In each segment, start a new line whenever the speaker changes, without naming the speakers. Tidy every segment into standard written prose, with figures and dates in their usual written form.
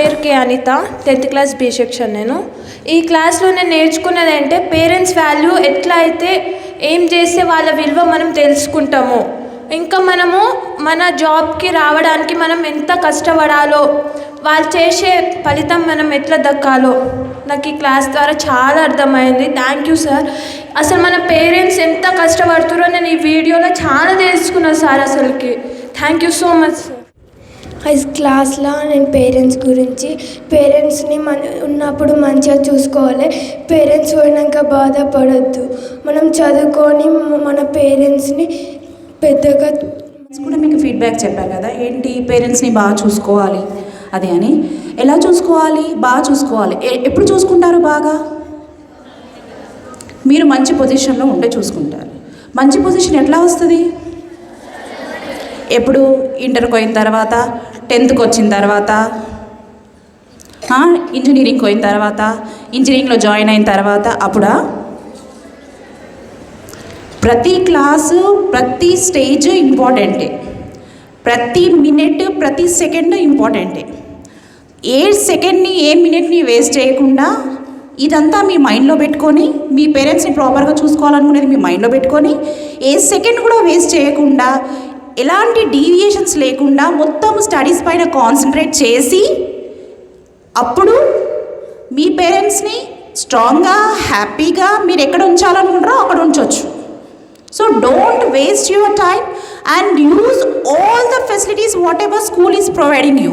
పేరు K Anitha, 10th class B section. నేను ఈ క్లాస్లో నేను నేర్చుకున్నది అంటే పేరెంట్స్ వాల్యూ ఎట్లా అయితే ఏం చేస్తే వాళ్ళ విలువ మనం తెలుసుకుంటామో, ఇంకా మనము మన జాబ్కి రావడానికి మనం ఎంత కష్టపడాలో, వాళ్ళు చేసే ఫలితం మనం ఎట్లా దక్కాలో నాకు ఈ క్లాస్ ద్వారా చాలా అర్థమైంది. Thank you sir. అసలు మన పేరెంట్స్ ఎంత కష్టపడుతారో నేను ఈ వీడియోలో చాలా తెలుసుకున్నాను సార్. అసలుకి thank you so much sir.
ఈ క్లాస్లో నేను పేరెంట్స్ గురించి, పేరెంట్స్ని ఉన్నప్పుడు మంచిగా చూసుకోవాలి, పేరెంట్స్ పోయినాక బాధపడద్దు, మనం చదువుకొని మన పేరెంట్స్ని పెద్దగా
కూడా మీకు ఫీడ్బ్యాక్ చెప్పారు కదా, ఏంటి పేరెంట్స్ని బాగా చూసుకోవాలి అది అని. ఎలా చూసుకోవాలి? బాగా చూసుకోవాలి. ఎప్పుడు చూసుకుంటారు బాగా? మీరు మంచి పొజిషన్లో ఉంటే చూసుకుంటారు. మంచి పొజిషన్ ఎట్లా వస్తుంది? ఎప్పుడు? ఇంటర్కి పోయిన తర్వాత, 10th వచ్చిన తర్వాత, ఇంజనీరింగ్కి పోయిన తర్వాత, ఇంజనీరింగ్లో జాయిన్ అయిన తర్వాత. అప్పుడా? ప్రతి క్లాసు, ప్రతి స్టేజ్ ఇంపార్టెంటే, ప్రతి మినిట్, ప్రతి సెకండ్ ఇంపార్టెంటే. ఏ సెకండ్ని, ఏ మినిట్ని వేస్ట్ చేయకుండా ఇదంతా మీ మైండ్లో పెట్టుకొని, మీ పేరెంట్స్ని ప్రాపర్గా చూసుకోవాలనుకునేది మీ మైండ్లో పెట్టుకొని, ఏ సెకండ్ కూడా వేస్ట్ చేయకుండా, ఎలాంటి డీవియేషన్స్ లేకుండా మొత్తం స్టడీస్ పైన కాన్సన్ట్రేట్ చేసి, అప్పుడు మీ పేరెంట్స్ని స్ట్రాంగ్గా, హ్యాపీగా మీరు ఎక్కడ ఉంచాలనుకుంటారో అక్కడ ఉంచవచ్చు. So don't waste your time and use all the facilities what ever school is providing you.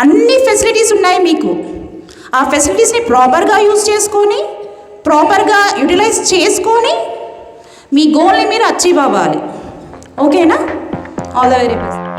అన్ని ఫెసిలిటీస్ ఉన్నాయి మీకు. ఆ ఫెసిలిటీస్ని ప్రాపర్గా యూజ్ చేసుకొని, ప్రాపర్గా యూటిలైజ్ చేసుకొని మీ గోల్ని మీరు అచీవ్ అవ్వాలి. ఓకేనా? All the very best.